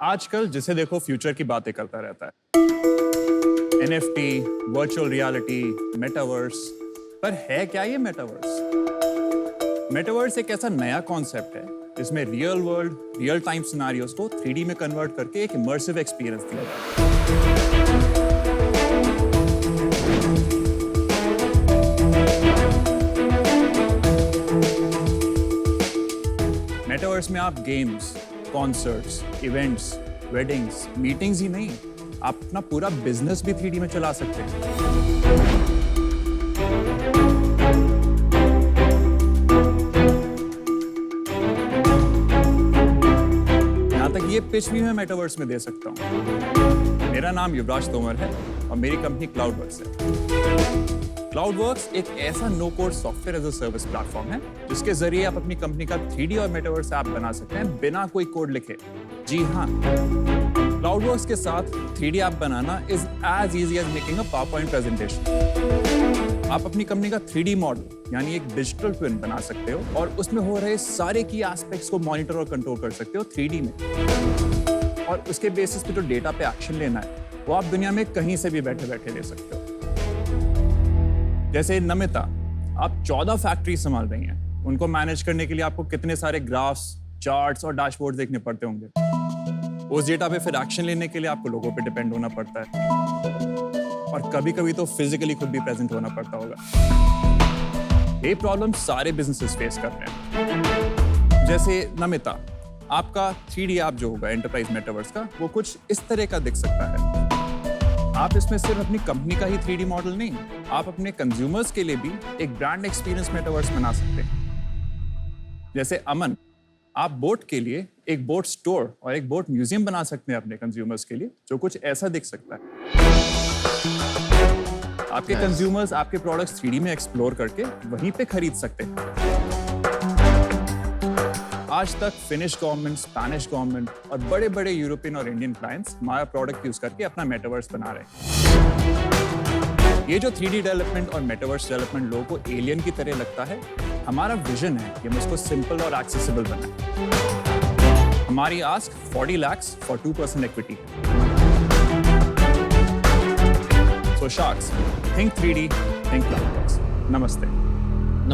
आजकल जिसे देखो फ्यूचर की बातें करता रहता है। NFT, virtual reality, metaverse. पर है क्या ये मेटावर्स? मेटावर्स एक ऐसा नया कॉन्सेप्ट है जिसमें real world, real time scenarios को 3D में कन्वर्ट करके एक इमर्सिव एक्सपीरियंस दिया जाता है। मेटावर्स में आप games, concerts, events, weddings, meetings ही नहीं, आप अपना पूरा बिजनेस भी 3D में चला सकते हैं। यहां तक ये पिच भी मैं मेटावर्स में दे सकता हूं। मेरा नाम युवराज तोमर है और मेरी कंपनी क्लाउडवर्क्स है। क्लाउडवर्क्स एक ऐसा no code software as a service platform है जिसके जरिए आप अपनी कंपनी का 3D और मेटावर्स ऐप बना सकते हैं बिना कोई कोड लिखे। जी हाँ, क्लाउडवर्क्स के साथ 3D ऐप बनाना is as easy as making a PowerPoint presentation. आप अपनी कंपनी का 3D मॉडल यानी एक डिजिटल ट्विन बना सकते हो और उसमें हो रहे सारे की एस्पेक्ट्स को मॉनिटर और कंट्रोल कर सकते हो 3D में। और उसके बेसिस पे जो डेटा पे एक्शन लेना है वो आप दुनिया में कहीं से भी बैठे बैठे ले सकते हो। जैसे नमिता, आप 14 फैक्ट्री संभाल रही हैं। उनको मैनेज करने के लिए आपको कितने सारे ग्राफ्स, चार्ट्स और डैशबोर्ड देखने पड़ते होंगे। उस डेटा पे फिर एक्शन लेने के लिए आपको लोगों पे डिपेंड होना पड़ता है और कभी-कभी तो फिजिकली खुद भी प्रेजेंट होना पड़ता होगा। ये प्रॉब्लम सारे बिजनेसेस फेस कर रहे हैं। जैसे नमिता, आपका 3D ऐप जो होगा एंटरप्राइज मेटावर्स का, वो कुछ इस तरह का दिख सकता है। आप इसमें सिर्फ अपनी कंपनी का ही 3D मॉडल नहीं, आप अपने कंज्यूमर्स के लिए भी एक ब्रांड एक्सपीरियंस मेटावर्स बना सकते हैं। जैसे अमन, आप बोट के लिए एक बोट स्टोर और एक बोट म्यूजियम बना सकते हैं अपने कंज्यूमर्स के लिए, जो कुछ ऐसा दिख सकता है। आपके कंज्यूमर्स आपके प्रोडक्ट्स 3D में एक्सप्लोर करके वहीं पे खरीद सकते हैं। आज तक फिनिश गवर्नमेंट, स्पेनिश गवर्नमेंट और बड़े बड़े यूरोपियन और इंडियन क्लाइंट्स हमारा प्रोडक्ट यूज करके अपना मेटावर्स बना रहे हैं। ये जो 3D डेवलपमेंट और मेटावर्स डेवलपमेंट लोगों को एलियन की तरह लगता है, हमारा विजन है कि हम इसको सिंपल और एक्सेसिबल बनाएं। हमारी ask 40 lakh for 2% equity. So sharks, think 3D, think CloudWorks. नमस्ते।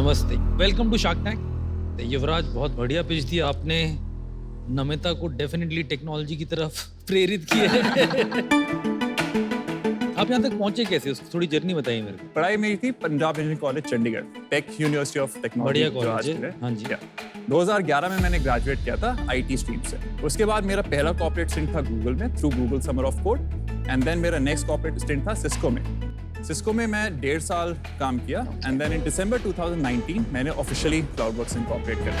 नमस्ते, वेलकम टू शार्क टैंक। युवराज, बहुत बढ़िया पिच दिया आपने। नमिता को डेफिनेटली टेक्नोलॉजी की तरफ प्रेरित किया है। आप यहाँ तक पहुंचे कैसे? उसकी थोड़ी जर्नी बताइए मेरे को। पढ़ाई मेरी थी Punjab Engineering College Chandigarh, Tech University of Technology. बढ़िया कॉलेज है। हाँ जी। 2011 में मैंने ग्रेजुएट किया था IT स्ट्रीम से। उसके बाद मेरा पहला कॉर्पोरेट स्टिंट था गूगल में through Google summer of code, and then मेरा नेक्स्ट कॉर्पोरेट स्टिंट था सिस्को में। सिस्को में मैं 1.5 साल काम किया एंड देन इन दिसंबर 2019 मैंने ऑफिशियली क्लाउडवर्क्स इनकॉर्पोरेट किया।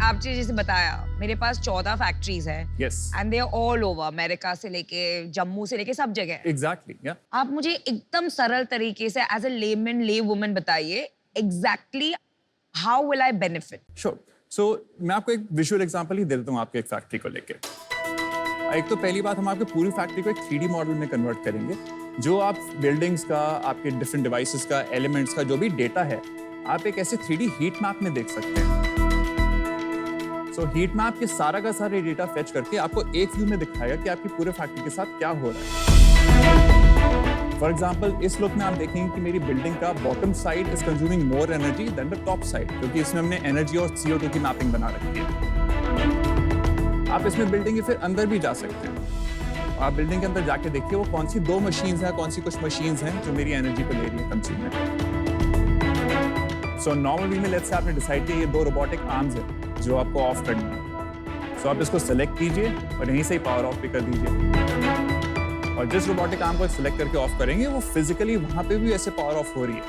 आपने जैसे बताया, मेरे पास 14 फैक्ट्रीज है। Yes. And they are all over, America से लेके जम्मू से लेके सब जगह। Exactly, yeah. आप मुझे एकदम सरल तरीके से एज अ लेमैन, ले वुमन बताइए exactly how will I benefit? Sure. So मैं आपको एक विजुअल एग्जांपल ही दे देता हूँ आपके एक फैक्ट्री को लेके। एक तो पहली बात, हम आपकी पूरी फैक्ट्री को एक 3D मॉडल में कन्वर्ट करेंगे। जो आप बिल्डिंग्स का, आपके डिफरेंट डिवाइसेस का, एलिमेंट्स का जो भी डेटा है, आप एक ऐसे 3D हीट मैप में देख सकते हैं। सो हीट मैप के सारा का सारे डेटा फेच करके आपको एक व्यू में दिखाएगा कि आपकी पूरे फैक्ट्री के साथ क्या हो रहा है। फॉर एग्जाम्पल, इस लुक में आप देखेंगे कि मेरी बिल्डिंग का bottom side is consuming more energy than the top side, क्योंकि इसमें हमने एनर्जी और CO2 की मैपिंग बना रखी है। आप इसमें बिल्डिंग के फिर अंदर भी जा सकते हैं। आप बिल्डिंग के अंदर जाके देखिए वो कौन सी 2 मशीन्स हैं, कौन सी कुछ मशीन्स हैं जो मेरी एनर्जी को ले रही है कंज्यूम में। सो नॉर्मल वे में लेट्स से आपने डिसाइड किया ये 2 रोबोटिक आर्म्स है जो आपको ऑफ करनी है। सो आप इसको सेलेक्ट कीजिए और यहीं से ही पावर ऑफ भी कर दीजिए। और जिस रोबोटिक आर्म को सिलेक्ट करके ऑफ करेंगे वो फिजिकली वहां पे भी ऐसे पावर ऑफ हो रही है।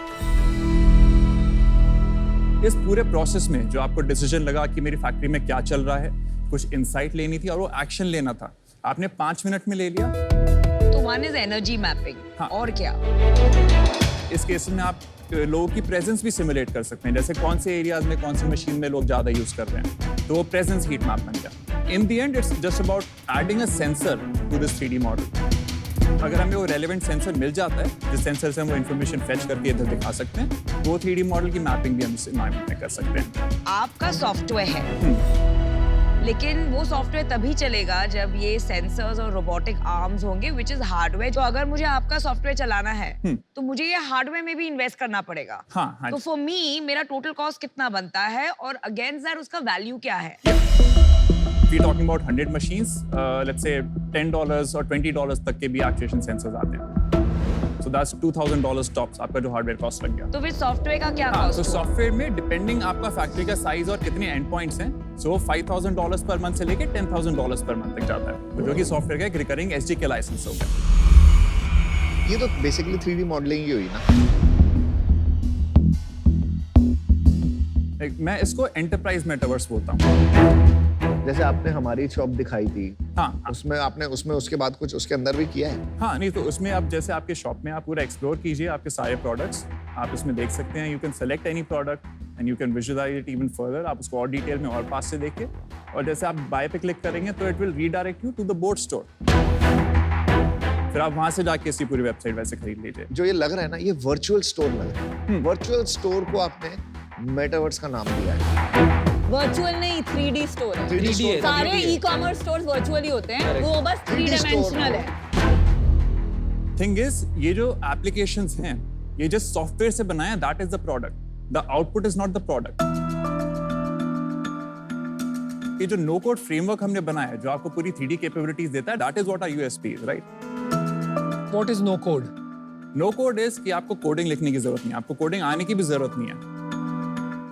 इस पूरे प्रोसेस में जो आपको डिसीजन लगा कि मेरी फैक्ट्री में क्या चल रहा है, कुछ इंसाइट लेनी थी और वो एक्शन लेना था, आपने 5 मिनट में ले लिया। तो वन इज एनर्जी मैपिंग। हाँ। और क्या? इस केस में आप लोगों की प्रेजेंस भी सिमुलेट कर सकते हैं, जैसे कौन से एरियाज में कौन सी मशीन में लोग ज्यादा यूज कर रहे हैं, तो वो प्रेजेंस हीट मैप बन गया। In the end it's just about adding a sensor to this 3D model. अगर हमें वो रेलेवेंट सेंसर मिल जाता है, जिस सेंसर से हम वो इन्फॉर्मेशन फेच करके इधर दिखा सकते हैं, वो 3D मॉडल की मैपिंग भी हम इस एनवायरनमेंट में कर सकते हैं। आपका सॉफ्टवेयर है, लेकिन वो सॉफ्टवेयर तभी चलेगा जब ये सेंसर्स और रोबोटिक आर्म्स होंगे, विच इज हार्डवेयर। तो अगर मुझे आपका सॉफ्टवेयर चलाना है तो मुझे ये हार्डवेयर में भी इन्वेस्ट करना पड़ेगा। हाँ, तो फॉर मी मेरा टोटल कॉस्ट कितना बनता है और अगेंस्ट दैट उसका वैल्यू क्या है? We're talking about 100 machines, let's say $10 और $20 तक के भी एक्चुएशन सेंसर्स आते हैं। So that's $2,000 tops आपका जो हार्डवेयर कॉस्ट लग गया। तो फिर सॉफ्टवेयर का क्या हाँ, कॉस्ट? तो सॉफ्टवेयर में डिपेंडिंग आपका फैक्ट्री का साइज और कितने एंड पॉइंट्स हैं, सो $5,000 पर मंथ से लेके $10,000 पर मंथ तक जाता है, तो जो कि सॉफ्टवेयर का एक रिकरिंग SDK लाइसेंस होगा। ये तो बेसिकली 3D मॉडलिंग ही हुई ना। मैं इसको एंटरप्राइज मेटावर्स बोलता हूँ। जैसे आपने हमारी शॉप दिखाई थी, हाँ, उसमें आपने उसके बाद कुछ उसके अंदर भी किया है? हाँ, नहीं तो उसमें आप जैसे आपके शॉप में आप पूरा एक्सप्लोर कीजिए आपके सारे प्रोडक्ट्स, आप इसमें देख सकते हैं। You can select any product and you can visualise it even further. आप उसको और डिटेल में और पास से देखिए, और जैसे आप बाय पे क्लिक करेंगे तो it will redirect you to the bot store. फिर आप वहां से जाके इसकी पूरी वेबसाइट वैसे खरीद लीजिए। जो ये लग रहा है ना, ये वर्चुअल स्टोर लग रहा है। वर्चुअल स्टोर को आपने मेटावर्स का नाम दिया है। वर्चुअल नहीं, 3D स्टोर है। 3D store. सारे ई-कॉमर्स स्टोर्स वर्चुअली होते हैं, वो बस 3 डायमेंशनल है। थिंग इज, ये जो एप्लीकेशंस हैं, ये जस्ट सॉफ्टवेयर से बनाया, that is the product. The output is not the product. ये जो नो कोड फ्रेमवर्क हमने बनाया, जो आपको पूरी 3D कैपेबिलिटीज देता है, that is what our USP is, right? What is no code? No code is कि आपको कोडिंग लिखने की जरूरत नहीं है, आपको कोडिंग आने की भी जरूरत नहीं है।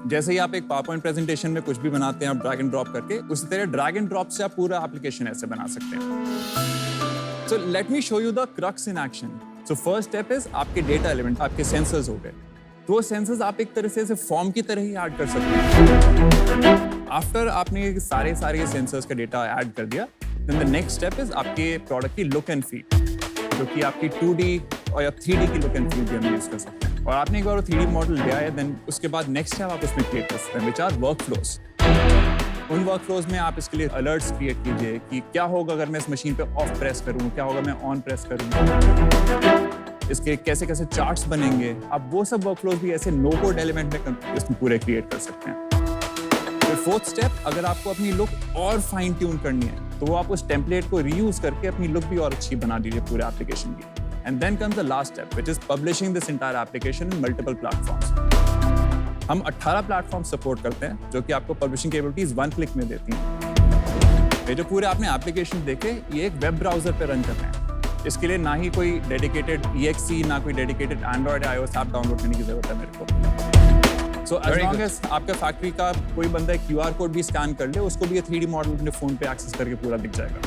जैसे ही आप एक पावरपॉइंट प्रेजेंटेशन में कुछ भी बनाते हैं, आप ड्रैग एंड ड्रॉप करके, उसी तरह ड्रैग एंड ड्रॉप से आप पूरा एप्लीकेशन ऐसे बना सकते हैं। So let me show you the crux in action. So first step is आपके डेटा एलिमेंट, आपके सेंसर्स हो गए। तो वो सेंसर्स आप एक तरह से फॉर्म की तरह ही ऐड कर सकते हैं। आफ्टर आपने सारे सेंसर्स का डेटा ऐड कर दिया, then the next step is आपके प्रोडक्ट की लुक एंड फील, जो कि आपकी 2D और या 3D की लुक एंड फील भी हम यूज कर सकते हैं। और आपने एक बार वो 3D मॉडल लिया है, देन उसके बाद नेक्स्ट स्टेप आप उसमें क्रिएट कर सकते हैं, विच आर वर्कफ्लोज। उन वर्कफ्लोज में आप इसके लिए अलर्ट्स क्रिएट कीजिए कि क्या होगा अगर मैं इस मशीन पे ऑफ प्रेस करूं, क्या होगा मैं ऑन प्रेस करूं, इसके कैसे कैसे चार्ट्स बनेंगे। आप वो सब वर्कफ्लोज भी ऐसे नो कोड एलिमेंट में इसमें पूरे क्रिएट कर सकते हैं। फिर फोर्थ स्टेप, अगर आपको अपनी लुक और फाइन ट्यून करनी है, तो वो आप उस टेम्पलेट को रीयूज करके अपनी लुक भी और अच्छी बना दीजिए पूरे एप्लीकेशन की। And then comes the last step, which is publishing this entire application in multiple platforms. हम 18 प्लेटफॉर्म सपोर्ट करते हैं, जो कि आपको पब्लिशिंग कैपेबिलिटीज 1 क्लिक में देती हैं। ये जो पूरे आपने एप्लीकेशन देखे, ये एक वेब ब्राउजर पे रन कर रहे हैं। इसके लिए ना ही कोई डेडिकेटेड EXE, ना कोई dedicated Android iOS app download करने की जरूरत है मेरे को। So as long as आपका फैक्ट्री का कोई बंदा QR कोड भी स्कैन कर ले, उसको भी ये 3D मॉडल अपने फोन पे एक्सेस करके पूरा दिख जाएगा।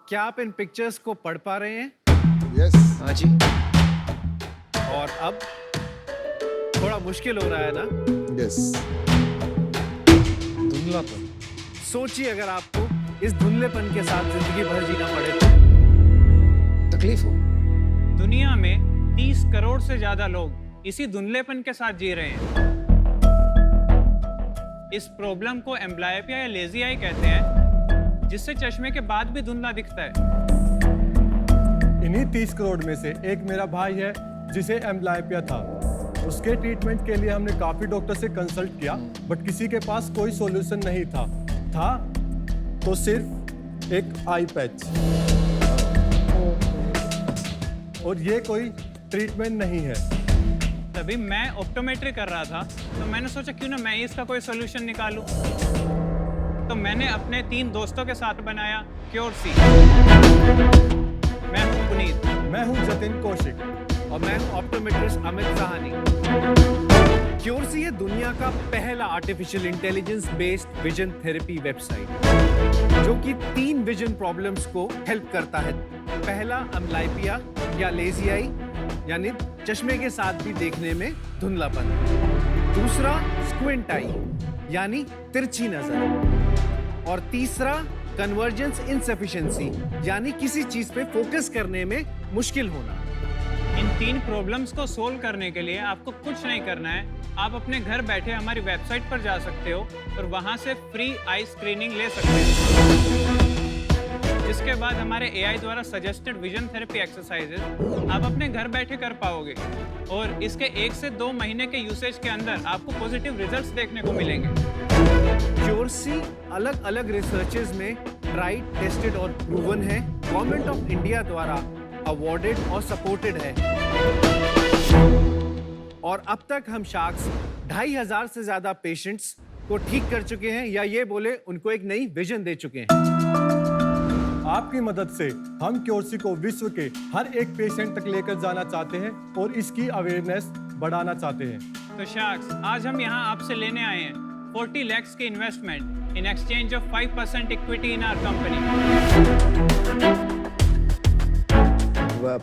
क्या आप इन पिक्चर्स को पढ़ पा रहे हैं? यस। हाँ जी। और अब थोड़ा मुश्किल हो रहा है ना? यस। धुंधलापन। सोचिए अगर आपको इस धुंधलेपन के साथ जिंदगी भर जीना पड़े तो तकलीफ हो। दुनिया में 30 करोड़ से ज्यादा लोग इसी धुंधलेपन के साथ जी रहे हैं। इस प्रॉब्लम को एम्ब्लायपिया या लेजी आई कहते हैं, जिससे चश्मे के बाद भी धुंधला दिखता है। इन्हीं 30 करोड़ में से एक मेरा भाई है जिसे एम्ब्लायपिया था। उसके ट्रीटमेंट के लिए हमने काफी डॉक्टर से कंसल्ट किया, बट किसी के पास कोई सॉल्यूशन नहीं था तो सिर्फ एक आई पैच, और ये कोई ट्रीटमेंट नहीं है। तभी मैं ऑप्टोमेट्री कर रहा था, तो मैंने सोचा क्यों ना मैं इसका कोई सोल्यूशन निकालूं। तो मैंने अपने 3 दोस्तों के साथ बनाया क्योरसी। मैं हूं पुनीत। मैं हूं जतिन कौशिक। और मैं हूं ऑप्टोमेट्रिस्ट अमित साहनी। क्योरसी है दुनिया का पहला artificial intelligence based vision therapy website, जो कि 3 विजन प्रॉब्लम्स को हेल्प करता है। पहला एम्ब्लायपिया या लेजी आई, यानी चश्मे के साथ भी देखने में धुंधलापन। दूसरा स्क्विंट आई, यानी तिरछी नजर। और तीसरा कन्वर्जेंस इनसफिशिएंसी, यानी किसी चीज पे फोकस करने में मुश्किल होना। इन 3 प्रॉब्लम्स को सोल्व करने के लिए आपको कुछ नहीं करना है। आप अपने घर बैठे हमारी वेबसाइट पर जा सकते हो और वहां से फ्री आई स्क्रीनिंग ले सकते हो, जिसके बाद बाद हमारे एआई द्वारा सजेस्टेड विजन थेरेपी एक्सरसाइजेस आप अपने घर बैठे कर पाओगे और इसके 1 से 2 महीने के यूसेज के अंदर आपको पॉजिटिव रिजल्ट्स देखने को मिलेंगे। क्योरसी अलग अलग रिसर्चेज में ट्राइड, टेस्टेड और प्रूवन है, गवर्नमेंट ऑफ इंडिया द्वारा अवॉर्डेड और सपोर्टेड है और अब तक हम शार्क्स 2500 से ज्यादा पेशेंट्स को ठीक कर चुके हैं या ये बोले उनको एक नई विजन दे चुके हैं। आपकी मदद से हम क्योरसी को विश्व के हर एक पेशेंट तक लेकर जाना चाहते हैं और इसकी अवेयरनेस बढ़ाना चाहते हैं। तो शार्क्स, आज हम यहाँ आपसे लेने आए हैं 40 lakhs की investment in exchange of 5% equity in our company.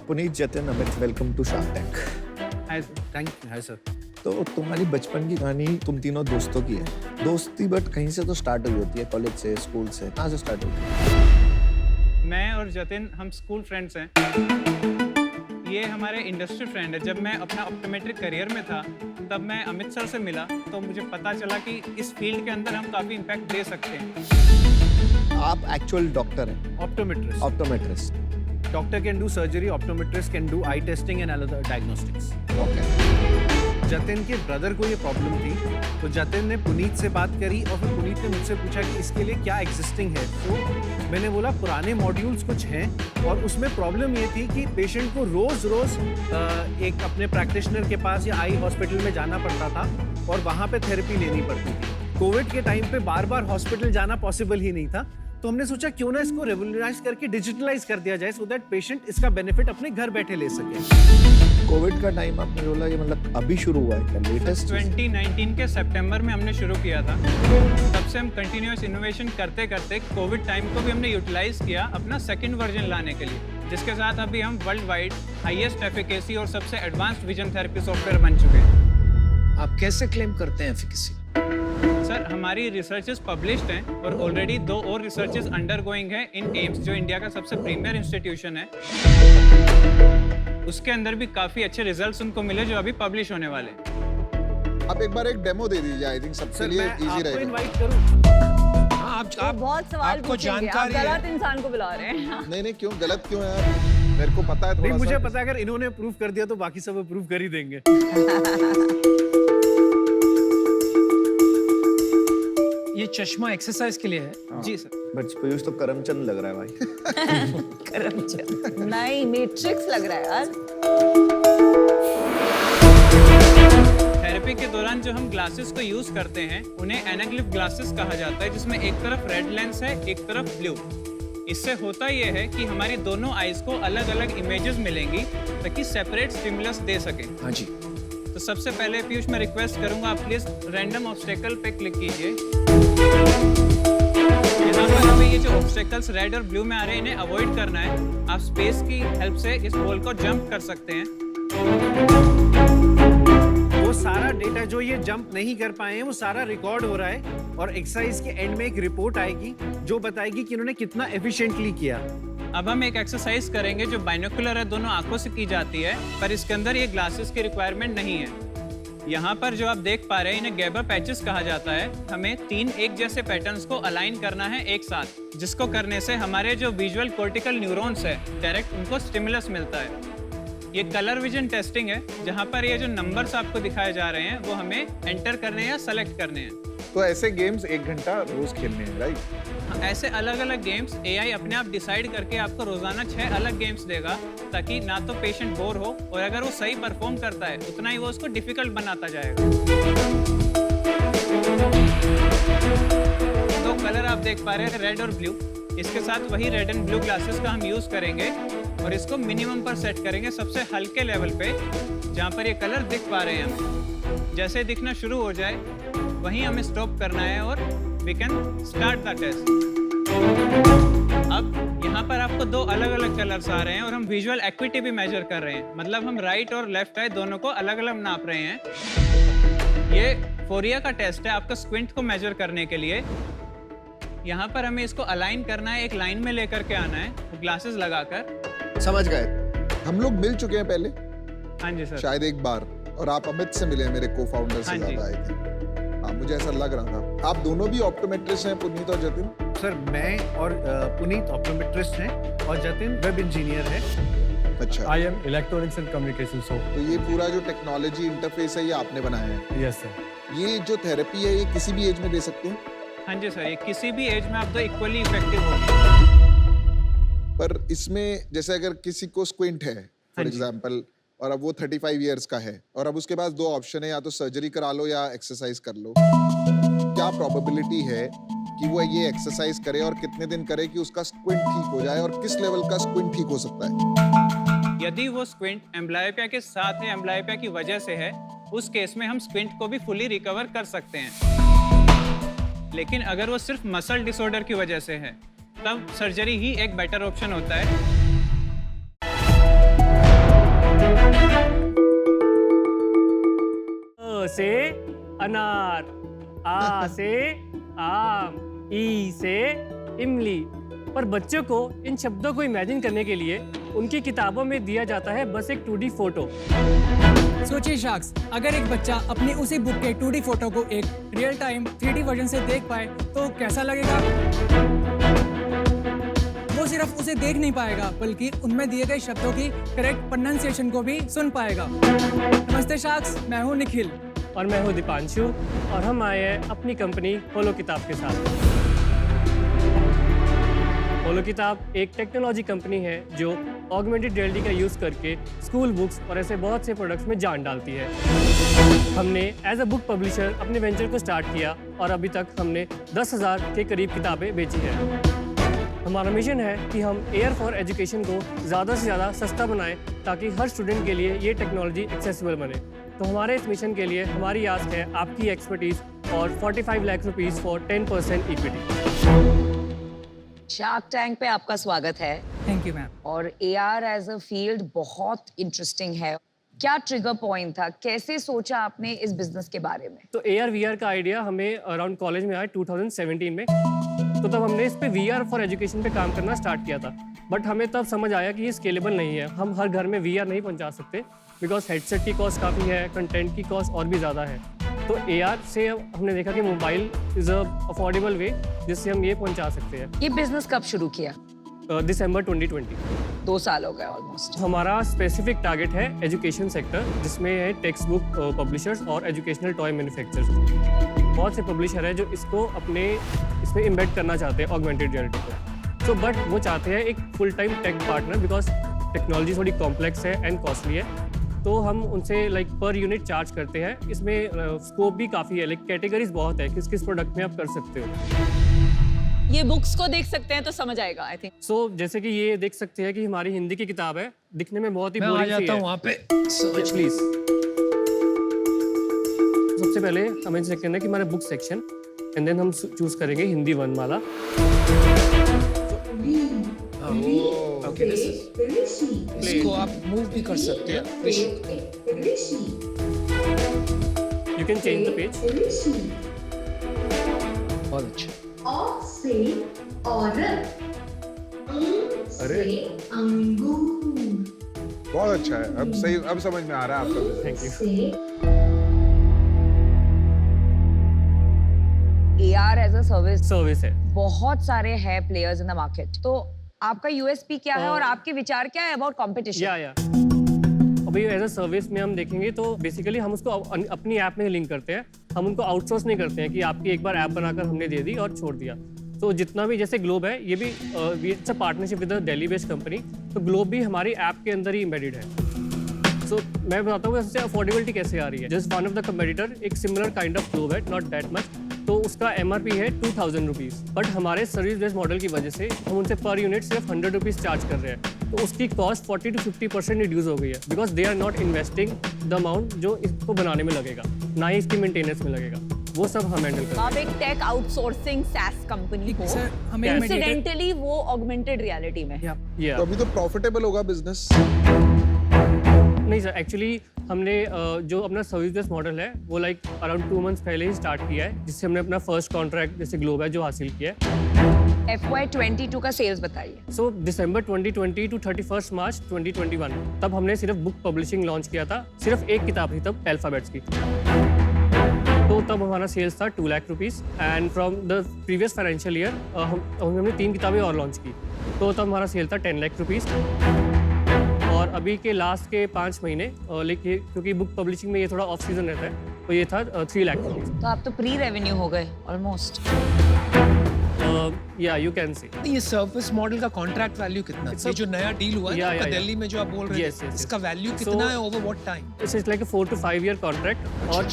Puneet, Jatin, Amit, welcome to Shark Tank. Thank you. Hi sir. तो तुम्हारी बचपन की कहानी तुम तीनों दोस्तों की है। दोस्ती बट कहीं से तो स्टार्ट हुई होती है, कॉलेज से, स्कूल से, कहाँ से स्टार्ट होती है? मैं और जतिन हम स्कूल फ्रेंड्स हैं। ये हमारे इंडस्ट्री फ्रेंड है। जब मैं अपना ऑप्टोमेट्रिक करियर में था तब मैं अमित सर से मिला तो मुझे पता चला कि इस फील्ड के अंदर हम काफ़ी इम्पैक्ट दे सकते हैं। आप एक्चुअल डॉक्टर हैं? Optometrist. Optometrist. Doctor can do surgery, optometrist can do eye testing and other diagnostics. Okay. Jatin के ब्रदर को ये प्रॉब्लम थी तो जतिन ने पुनीत से बात करी और फिर पुनीत ने मुझसे पूछा कि इसके लिए क्या एग्जिस्टिंग है। तो मैंने बोला पुराने मॉड्यूल्स कुछ हैं और उसमें प्रॉब्लम ये थी कि पेशेंट को रोज एक अपने प्रैक्टिशनर के पास या आई हॉस्पिटल में जाना पड़ता था और वहाँ पे थेरेपी लेनी पड़ती थी। कोविड के टाइम पे बार बार हॉस्पिटल जाना पॉसिबल ही नहीं था, तो हमने सोचा क्यों ना इसको रेवोल्यूशनाइज करके डिजिटलाइज कर दिया जाए सो दैट पेशेंट इसका बेनिफिट अपने घर बैठे ले सके। कोविड का टाइम आपने बोला ये मतलब अभी शुरू हुआ है क्या? लेटेस्ट 2019 के सितंबर में हमने शुरू किया था। तब से हम कंटिन्यूअस इनोवेशन करते करते कोविड टाइम को भी हमने यूटिलाइज किया अपना सेकंड वर्जन लाने के लिए, जिसके साथ अभी हम वर्ल्ड वाइड हाईएस्ट एफिकेसी और सबसे एडवांस्ड विजन थेरेपी सॉफ्टवेयर बन चुके हैं। आप कैसे क्लेम करते हैं एफिकेसी? सर, हमारी रिसर्चेस पब्लिश्ड हैं और ऑलरेडी 2 और रिसर्चेस अंडरगोइंग है इन एम्स, जो इंडिया का सबसे प्रीमियर इंस्टीट्यूशन है। उसके अंदर भी काफी अच्छे रिजल्ट्स उनको मिले जो अभी पब्लिश होने वाले हैं। आप एक बार एक डेमो दे दीजिए, आई थिंक सबके लिए इजी रहेगा। इनवाइट करूं? आप बहुत सवाल पूछेंगे, आप गलत इंसान को बुला रहे हैं। नहीं, क्यों गलत क्यों है यार? मेरे को पता है थोड़ा नहीं, मुझे सा। पता है अगर इन्होंने प्रूव कर दिया तो बाकी सब प्रूव कर ही देंगे। ये चश्मा एक्सरसाइज के लिए है? जी सर। बट पीयूष तो करमचंद लग रहा है भाई। करमचंद नहीं, मैट्रिक्स लग रहा है यार। थेरेपी के दौरान जो हम ग्लासेस को यूज करते हैं उन्हें एनाग्लिफ ग्लासेस कहा जाता है, जिसमें एक तरफ रेड लेंस है, एक तरफ ब्लू। इससे होता यह है कि हमारी दोनों आईज को अलग अलग इमेजेस मिलेंगी ताकि सेपरेट स्टिमुलस दे सकें। हाँ जी। तो सबसे पहले पीयूष मैं रिक्वेस्ट करूंगा आप प्लीज रैंडम ऑब्स्टेकल पे क्लिक कीजिए। यहाँ पर हमें ये जो ऑब्स्टेकल्स रेड और ब्लू में आ रहे हैं इन्हें अवॉइड करना है। आप स्पेस की हेल्प से इस वॉल को जंप कर सकते हैं। वो सारा डेटा जो ये जंप नहीं कर पाए हैं वो सारा रिकॉर्ड हो रहा है और एक्सरसाइज के एंड में एक रिपोर्ट आएगी जो बताएगी कि इन्होंने कितना एफिशिएंटली किया। अब हम एक एक्सरसाइज करेंगे जो बाइनोकुलर है, दोनों आंखों से की जाती है, पर इसके अंदर ये ग्लासेस की रिक्वायरमेंट नहीं है। यहाँ पर जो आप देख पा रहे हैं इन्हें गैबर पैचेस कहा जाता है। हमें 3 एक जैसे पैटर्न्स को अलाइन करना है एक साथ, जिसको करने से हमारे जो विजुअल कॉर्टिकल न्यूरॉन्स है डायरेक्ट उनको स्टिमुलस मिलता है। ये कलर विजन टेस्टिंग है, जहाँ पर ये जो नंबर्स आपको दिखाए जा रहे हैं वो हमें एंटर करने हैं या सेलेक्ट करने हैं। तो ऐसे गेम्स 1 घंटा रोज खेलने हैं, राइट? ऐसे अलग अलग गेम्स एआई अपने आप डिसाइड करके आपको रोजाना 6 अलग गेम्स देगा, ताकि ना तो पेशेंट बोर हो और अगर वो सही परफॉर्म करता है उतना ही वो उसको डिफिकल्ट बनाता जाएगा। तो कलर आप देख पा रहे हैं रेड और ब्लू। इसके साथ वही रेड एंड ब्लू ग्लासेस का हम यूज करेंगे और इसको मिनिमम पर सेट करेंगे, सबसे हल्के लेवल पे, जहाँ पर ये कलर दिख पा रहे हैं हमें। जैसे दिखना शुरू हो जाए वहीं हमें स्टॉप करना है और we can start the test. अब यहाँ पर आपको 2 अलग अलग कलर्स आ रहे हैं और हम विजुअल एक्विटी भी मेजर कर रहे हैं, मतलब हम राइट और लेफ्ट आई दोनों को अलग अलग नाप रहे हैं। ये फोरिया का टेस्ट है आपका स्क्विंट को मेजर करने के लिए। यहाँ पर हमें इसको अलाइन करना है, एक लाइन में लेकर के आना है ग्लासेस लगाकर। समझ गए। हम लोग मिल चुके हैं पहले, हाँ जी सर, शायद एक बार, और आप अमित से मिले, मेरे को फाउंडर से हाँ जी। ज्यादा आए थे। हाँ, मुझे ऐसा लग रहा था। आप दोनों भी ऑप्टोमेट्रिस्ट हैं, पुनीत और जतिन? सर मैं और पुनीत ऑप्टोमेट्रिस्ट हैं और जतिन वेब इंजीनियर है। अच्छा, I am electronics and communication. So तो ये पूरा जो टेक्नोलॉजी इंटरफेस है ये आपने बनाया है? Yes sir. ये जो थेरेपी है ये किसी भी एज में दे सकते हैं? हाँ जी सर, ये किसी भी एज में आप दो इक्वली इफेक्टिव होगी। पर इसमें जैसे अगर किसी को स्क्विंट है फॉर एग्जांपल, और अब वो 35 इयर्स का है और अब उसके पास दो ऑप्शन है, या तो सर्जरी करा लो या एक्सरसाइज कर लो, क्या प्रोबेबिलिटी है कि वो ये एक्सरसाइज करे और कितने दिन करे कि उसका स्क्विंट ठीक हो जाए, और किस लेवल का स्क्विंट ठीक हो सकता है? यदि वो स्क्विंट एम्ब्लायोपिया के साथ है, एम्ब्लायोपिया की वजह से है, उस केस में हम स्क्विंट को भी फुली रिकवर कर सकते हैं। लेकिन अगर वो सिर्फ मसल डिसऑर्डर की वजह से है, तब सर्जरी ही एक बेटर ऑप्शन होता है। से अनार, आ से आम, ई से इमली। पर बच्चों को इन शब्दों को इमेजिन करने के लिए उनकी किताबों में दिया जाता है बस एक 2D फोटो। सोचिए शख्स, अगर एक बच्चा अपनी उसी बुक के 2D फोटो को एक रियल टाइम 3D वर्जन से देख पाए तो कैसा लगेगा? वो सिर्फ उसे देख नहीं पाएगा बल्कि उनमें दिए गए शब्दों की करेक्ट प्रोनाउंसिएशन को भी सुन पाएगा। नमस्ते शख्स, मैं हूँ निखिल। और मैं हूँ दीपांशु, और हम आए हैं अपनी कंपनी होलो किताब के साथ। होलो किताब एक टेक्नोलॉजी कंपनी है जो ऑगमेंटेड रियलिटी का यूज़ करके स्कूल बुक्स और ऐसे बहुत से प्रोडक्ट्स में जान डालती है। हमने एज अ बुक पब्लिशर अपने वेंचर को स्टार्ट किया और अभी तक हमने 10,000 के करीब किताबें बेची हैं। हमारा मिशन है कि हम एयर फॉर एजुकेशन को ज़्यादा से ज़्यादा सस्ता बनाएं ताकि हर स्टूडेंट के लिए ये टेक्नोलॉजी एक्सेसिबल बने। तो हमारे इस मिशन के लिए हमारी आस्क है आपकी एक्सपर्टीज़ और 45 lakh rupees for 10% equity. Shark tank पे आपका स्वागत है। Thank you ma'am. और AR एज अ फील्ड बहुत इंटरेस्टिंग है। क्या ट्रिगर पॉइंट था, कैसे सोचा आपने इस बिजनेस के बारे में? तो AR VR का आइडिया हमें अराउंड कॉलेज में आया 2017 में। तो तब हमने इस पे VR फॉर एजुकेशन पे काम करना स्टार्ट किया था। बट हमें तब समझ आया कि ये स्केलेबल नहीं है, हम हर घर में VR नहीं पहुंचा सकते बिकॉज हेडसेट की कॉस्ट काफ़ी है, कंटेंट की कॉस्ट और भी ज़्यादा है। तो AR से हमने देखा कि मोबाइल इज़ अ अफोर्डेबल वे जिससे हम ये पहुंचा सकते हैं। ये बिजनेस कब शुरू किया? दिसंबर 2020। 2 साल हो गए ऑलमोस्ट। हमारा स्पेसिफिक टारगेट है एजुकेशन सेक्टर, जिसमें है टेक्स्ट बुक पब्लिशर्स और एजुकेशनल टॉय मैन्युफैक्चरर्स। बहुत से पब्लिशर है जो इसको अपने इसमें इम्बेड करना चाहते हैं ऑगमेंटेड रियलिटी को। तो बट वो चाहते हैं एक full time tech partner because technology थोड़ी कॉम्प्लेक्स है एंड कॉस्टली है। तो हम उनसे लाइक पर यूनिट चार्ज करते हैं। इसमें स्कोप भी काफ़ी है, लाइक कैटेगरीज बहुत है, किस किस प्रोडक्ट में आप कर सकते हो। ये बुक्स को देख सकते हैं तो समझ आएगा आई थिंक। सो जैसे कि ये देख सकते हैं कि हमारी हिंदी की किताब है, दिखने में बहुत ही मैं आ बोरिंग सी जाता है। हूँ वहाँ पे। प्लीज सबसे पहले हमें चेक करना है कि हमारा बुक सेक्शन, एंड देन हम चूज करेंगे हिंदी वर्णमाला। ओके, इसको आप मूव भी कर सकते हैं। You can change the page. बहुत अच्छा। से औरत, अरे अंगूर, बहुत अच्छा है, अब सही, अब समझ में आ रहा है आपका। Thank you. AR as a service है। बहुत सारे हैं प्लेयर्स इन द मार्केट, तो आपका USP क्या है और आपके विचार क्या है अबाउट कंपटीशन? या अभी एज अ सर्विस में हम देखेंगे तो बेसिकली हम उसको अपनी ऐप में लिंक करते हैं। हम उनको आउटसोर्स नहीं करते हैं कि आपकी एक बार ऐप बनाकर हमने दे दी और छोड़ दिया। तो जितना भी जैसे ग्लोब है, ये भी it's a partnership with a Delhi based company. तो ग्लोब भी हमारी ऐप के अंदर ही एम्बेडेड है। सो मैं बताता हूँ इससे अफोर्डेबिलिटी कैसे आ रही है। Just one of the competitor एक सिमिलर काइंड ऑफ ग्लोब है, नॉट दैट मच, तो उसका MRP है 2000 रुपीज़। बट हमारे सर्विस बेस्ड मॉडल की वजह से हम उनसे पर यूनिट सिर्फ 100 रुपीज़ चार्ज कर रहे हैं। तो उसकी कॉस्ट 40 to 50% रिड्यूस हो गई है because they are not investing the amount जो इसको बनाने में लगेगा, ना ही इसकी मेंटेनेंस में लगेगा। वो सब हम हैंडल करते हैं। आप एक टेक आउटसोर्सिंग SaaS कंपनी हो, सर हमें इंसिडेंटली वो ऑगमेंटेड रियलिटी में। तो अभी तो प्रॉफिटेबल होगा बिजनेस? नहीं सर, एक्चुअली हमने जो अपना सर्विस बेस्ड मॉडल है वो लाइक अराउंड 2 मंथ्स पहले ही स्टार्ट किया है, जिससे हमने अपना फर्स्ट कॉन्ट्रैक्ट जैसे ग्लोब है जो हासिल किया है। FY22 का सेल्स बताइए। सो दिसंबर 2020 टू 31 मार्च 2021 तब हमने सिर्फ बुक पब्लिशिंग लॉन्च किया था। सिर्फ एक किताब थी तब अल्फाबेट्स की। तो तो तब हमारा सेल्स था 2 lakh rupees and from the previous financial year हमने 3 किताबें और लॉन्च की, तो तब हमारा सेल था 10 लाख रुपीज़। और अभी के लास्ट के 5 महीने लेकिन क्योंकि बुक पब्लिशिंग में ये थोड़ा ऑफ सीजन रहता है, तो ये था 3 लाख रुपीज़। तो आप तो प्री रेवेन्यू हो गए ऑलमोस्ट। या यू कैन से। ये सर्विस मॉडल का कॉन्ट्रैक्ट वैल्यू कितना है? ये जो नया डील हुआ है आपका दिल्ली में जो आप बोल रहे हैं, इसका वैल्यू कितना है over what time? It's like 4 to 5 year contract, और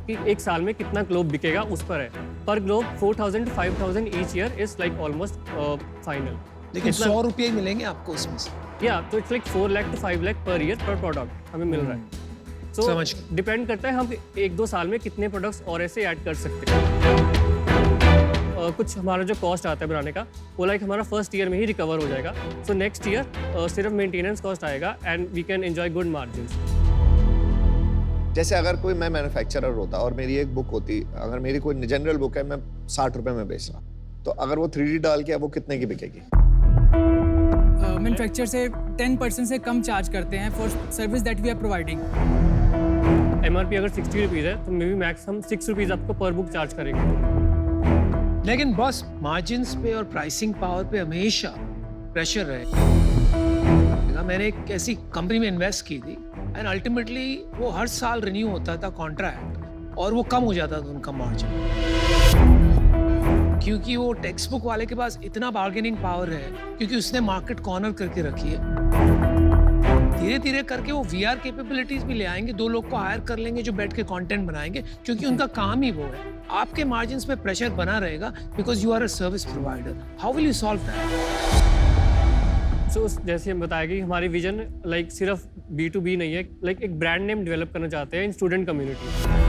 कि एक साल में कितना ग्लोब बिकेगा उस पर है। पर globe 4,000 to 5,000 each year is like almost final. लेकिन 100 रुपये ही मिलेंगे आपको उसमें से। या तो it's like 4 lakh to 5 lakh per year पर प्रोडक्ट हमें मिल रहा है। सो डिपेंड करता है हम 1-2 साल में कितने प्रोडक्ट्स और ऐसे ऐड कर सकते हैं। कुछ हमारा जो कॉस्ट आता है बनाने का वो लाइक हमारा फर्स्ट ईयर में ही रिकवर हो जाएगा। सो नेक्स्ट ईयर सिर्फ मेंटेनेंस कॉस्ट आएगा and we can enjoy good margins. जैसे अगर कोई मैं मैन्युफैक्चरर होता और मेरी एक बुक होती, अगर मेरी कोई जनरल बुक है मैं 60 रुपए में बेच रहा, तो अगर वो 3D डाल के वो कितने की बिकेगी? मैन्युफैक्चरर से 10% से कम चार्ज करते हैं for service that we are providing. MRP अगर 60 रुपीज़ है तो मे बी मैक्स हम 6 रुपीज़ आपको पर बुक चार्ज करेंगे। लेकिन बॉस मार्जिन्स पे और प्राइसिंग पावर पे हमेशा प्रेशर रहेगा। मैंने एक ऐसी कंपनी में इन्वेस्ट की थी एंड अल्टीमेटली वो हर साल रिन्यू होता था कॉन्ट्रैक्ट, और वो कम हो जाता था उनका मार्जिन, क्योंकि वो टेक्स्ट बुक वाले के पास इतना बार्गेनिंग पावर है, क्योंकि उसने मार्केट कॉर्नर करके रखी है। धीरे धीरे करके वो VR कैपेबिलिटीज भी ले आएंगे, 2 लोग को हायर कर लेंगे जो बैठ के कंटेंट बनाएंगे, क्योंकि उनका काम ही वो है। आपके मार्जिन्स पे प्रेशर बना रहेगा because you are a service provider. How will you solve that? So जैसे हम बताया कि हमारी विजन लाइक सिर्फ B2B नहीं है, लाइक एक ब्रांड नेम डेवलप करना चाहते हैं इन स्टूडेंट कम्युनिटी।